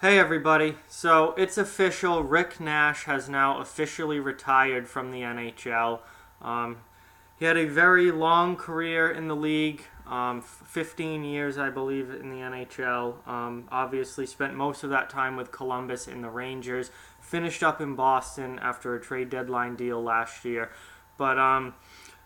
Hey everybody, so it's official. Rick Nash has now officially retired from the NHL. Um, he had a very long career in the league, 15 years, I believe, in the NHL. Obviously, spent most of that time with Columbus and the Rangers. Finished up in Boston after a trade deadline deal last year. But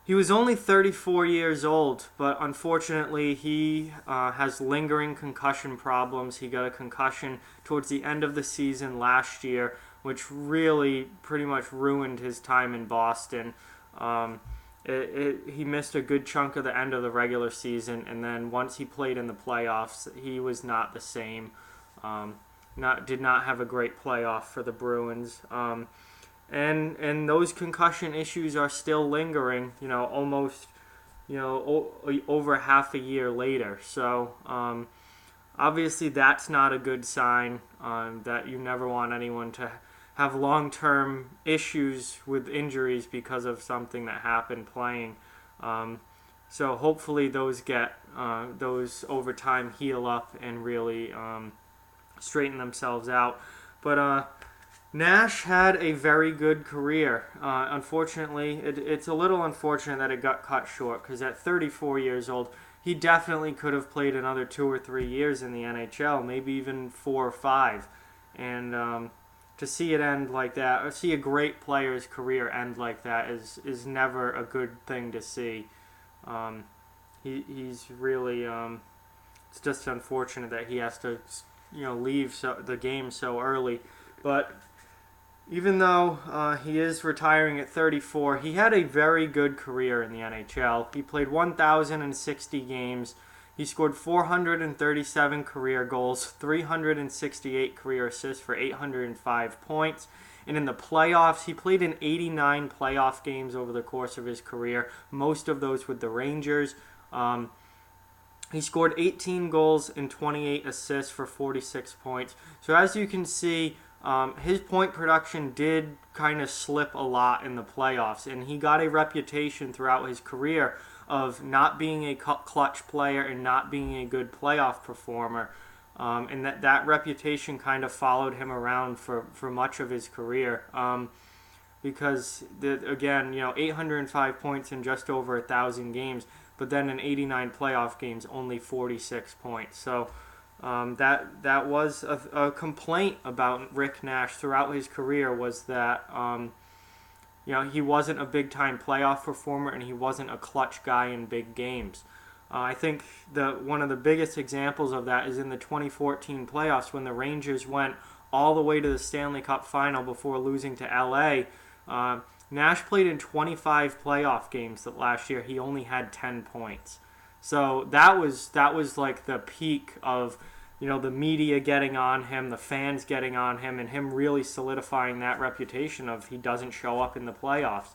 he was only 34 years old, but unfortunately, he has lingering concussion problems. He got a concussion towards the end of the season last year, which really pretty much ruined his time in Boston. Um, he missed a good chunk of the end of the regular season, and then once he played in the playoffs, he was not the same. Did not have a great playoff for the Bruins. And those concussion issues are still lingering. Almost over half a year later. So obviously that's not a good sign. That you never want anyone to have long-term issues with injuries because of something that happened playing. So hopefully those over time heal up and really straighten themselves out. But Nash had a very good career. Unfortunately, it's a little unfortunate that it got cut short because at 34 years old, he definitely could have played another 2 or 3 years in the NHL, maybe even 4 or 5. And to see it end like that, or see a great player's career end like that, is never a good thing to see. He's really it's just unfortunate that he has to leave the game so early, but even though he is retiring at 34, he had a very good career in the NHL. He played 1,060 games. He scored 437 career goals, 368 career assists for 805 points. And in the playoffs, he played in 89 playoff games over the course of his career, most of those with the Rangers. He scored 18 goals and 28 assists for 46 points. So as you can see, his point production did kind of slip a lot in the playoffs, and he got a reputation throughout his career of not being a clutch player and not being a good playoff performer. And that reputation kind of followed him around for much of his career. Because, again, 805 points in just over 1,000 games, but then in 89 playoff games, only 46 points. So that was a complaint about Rick Nash throughout his career, was that he wasn't a big time playoff performer and he wasn't a clutch guy in big games. I think one of the biggest examples of that is in the 2014 playoffs when the Rangers went all the way to the Stanley Cup final before losing to LA. Nash played in 25 playoff games that last year. He only had 10 points. So that was like the peak of the media getting on him, the fans getting on him, and him really solidifying that reputation of he doesn't show up in the playoffs.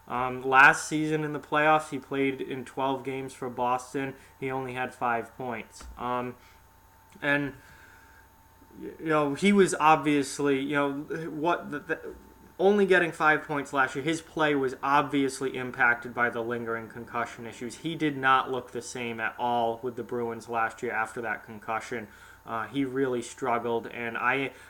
Last season in the playoffs, he played in 12 games for Boston. He only had 5 points. And he was obviously only getting 5 points last year. His play was obviously impacted by the lingering concussion issues. He did not look the same at all with the Bruins last year after that concussion. He really struggled, and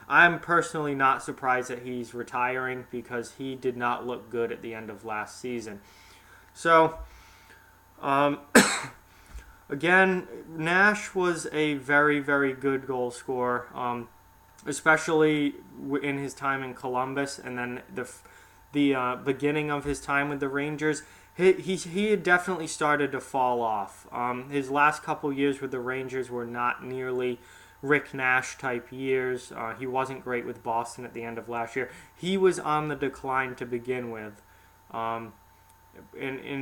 I'm personally not surprised that he's retiring because he did not look good at the end of last season. So, again, Nash was a very, very good goal scorer. Especially in his time in Columbus, and then the beginning of his time with the Rangers, he had definitely started to fall off. His last couple years with the Rangers were not nearly Rick Nash type years. He wasn't great with Boston at the end of last year. He was on the decline to begin with. And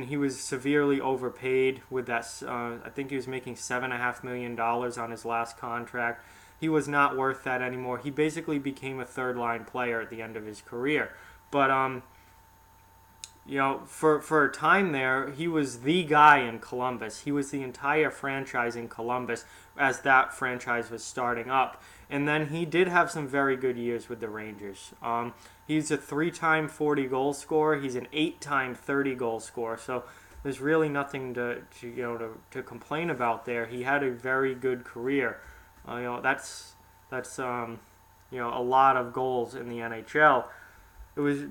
he was severely overpaid with that. I think he was making $7.5 million on his last contract. He was not worth that anymore. He basically became a third-line player at the end of his career. But, for a time there, he was the guy in Columbus. He was the entire franchise in Columbus as that franchise was starting up. And then he did have some very good years with the Rangers. He's a 3-time 40-goal scorer. He's an 8-time 30-goal scorer. So there's really nothing to complain about there. He had a very good career. That's a lot of goals in the NHL.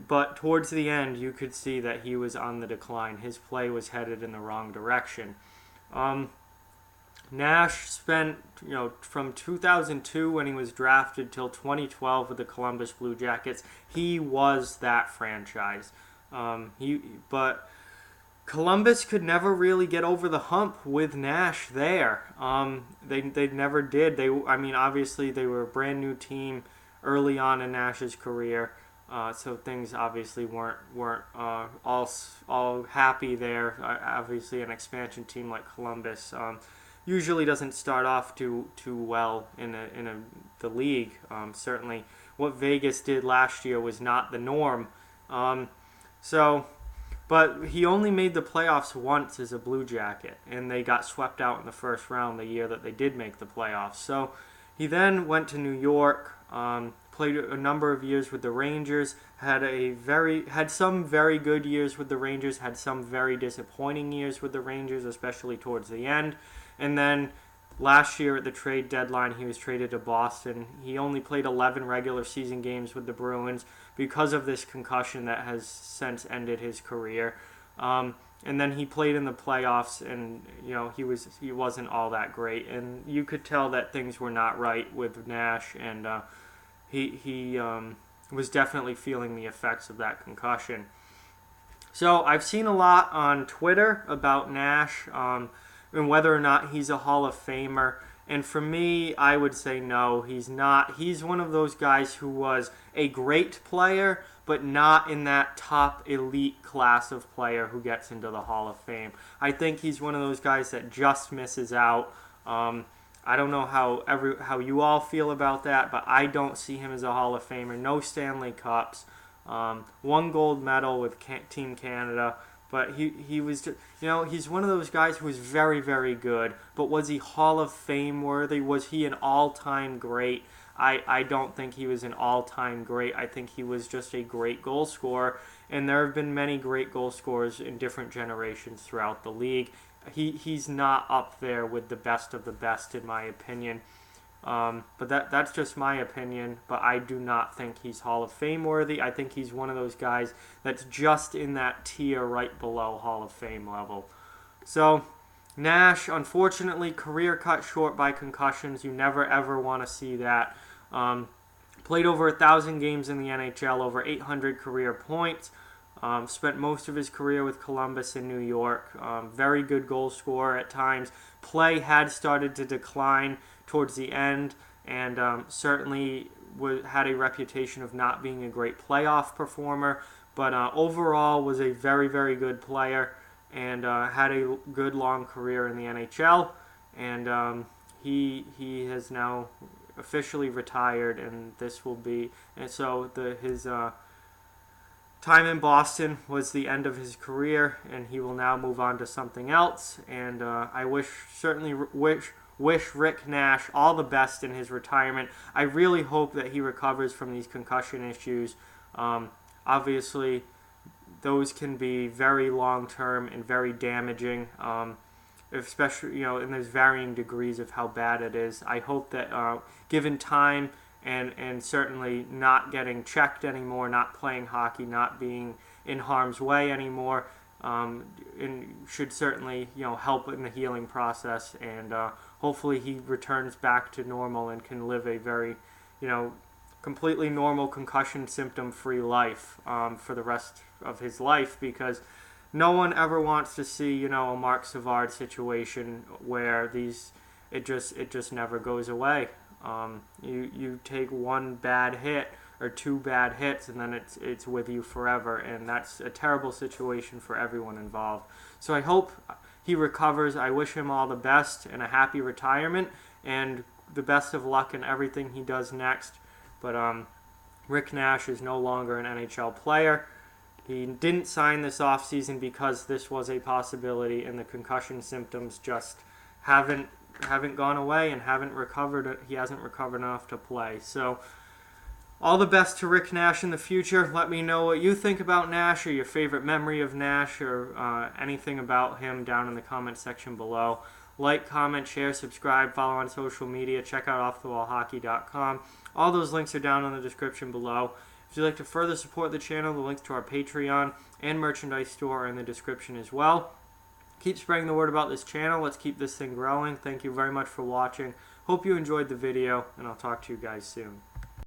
But towards the end, you could see that he was on the decline. His play was headed in the wrong direction. Nash spent, from 2002 when he was drafted till 2012 with the Columbus Blue Jackets. He was that franchise. But Columbus could never really get over the hump with Nash there. They never did. Obviously they were a brand new team early on in Nash's career. So things obviously weren't all happy there. Obviously, an expansion team like Columbus usually doesn't start off too well in the league. Certainly, what Vegas did last year was not the norm. But he only made the playoffs once as a Blue Jacket, and they got swept out in the first round the year that they did make the playoffs. So he then went to New York. Played a number of years with the Rangers, had some very good years with the Rangers, had some very disappointing years with the Rangers, especially towards the end. And then last year at the trade deadline, he was traded to Boston. He only played 11 regular season games with the Bruins because of this concussion that has since ended his career. And then he played in the playoffs, and he wasn't all that great. And you could tell that things were not right with Nash, and he was definitely feeling the effects of that concussion. So I've seen a lot on Twitter about Nash and whether or not he's a Hall of Famer. And for me, I would say no, he's not. He's one of those guys who was a great player, but not in that top elite class of player who gets into the Hall of Fame. I think he's one of those guys that just misses out. I don't know how you all feel about that, but I don't see him as a Hall of Famer. No Stanley Cups, one gold medal with Team Canada, but he was just, he's one of those guys who was very, very good. But was he Hall of Fame worthy? Was he an all-time great? I don't think he was an all-time great. I think he was just a great goal scorer, and there have been many great goal scorers in different generations throughout the league. He's not up there with the best of the best, in my opinion. But that's just my opinion. But I do not think he's Hall of Fame worthy. I think he's one of those guys that's just in that tier right below Hall of Fame level. So Nash, unfortunately, career cut short by concussions. You never ever want to see that. Played over 1,000 games in the NHL, over 800 career points. Spent most of his career with Columbus in New York. Very good goal scorer at times. Play had started to decline towards the end, and certainly had a reputation of not being a great playoff performer. But overall was a very, very good player, and had a good long career in the NHL. And he has now officially retired, and his time in Boston was the end of his career, and he will now move on to something else. And I certainly wish Rick Nash all the best in his retirement. I really hope that he recovers from these concussion issues. Obviously, those can be very long-term and very damaging, especially, and there's varying degrees of how bad it is. I hope that given time, and certainly not getting checked anymore, not playing hockey, not being in harm's way anymore, and should certainly help in the healing process. And hopefully he returns back to normal and can live a very completely normal concussion symptom-free life for the rest of his life, because no one ever wants to see a Marc Savard situation where it just never goes away. You take one bad hit or two bad hits, and then it's with you forever, and that's a terrible situation for everyone involved. So I hope he recovers. I wish him all the best and a happy retirement, and the best of luck in everything he does next. But Rick Nash is no longer an NHL player. He didn't sign this offseason because this was a possibility, and the concussion symptoms just haven't gone away and haven't recovered. He hasn't recovered enough to play. So all the best to Rick Nash in the future. Let me know what you think about Nash, or your favorite memory of Nash, or anything about him down in the comment section below. Like, comment, share, subscribe, follow on social media. Check out offthewallhockey.com. All those links are down in the description below. If you'd like to further support the channel, the links to our Patreon and merchandise store are in the description as well. Keep spreading the word about this channel. Let's keep this thing growing. Thank you very much for watching. Hope you enjoyed the video, and I'll talk to you guys soon.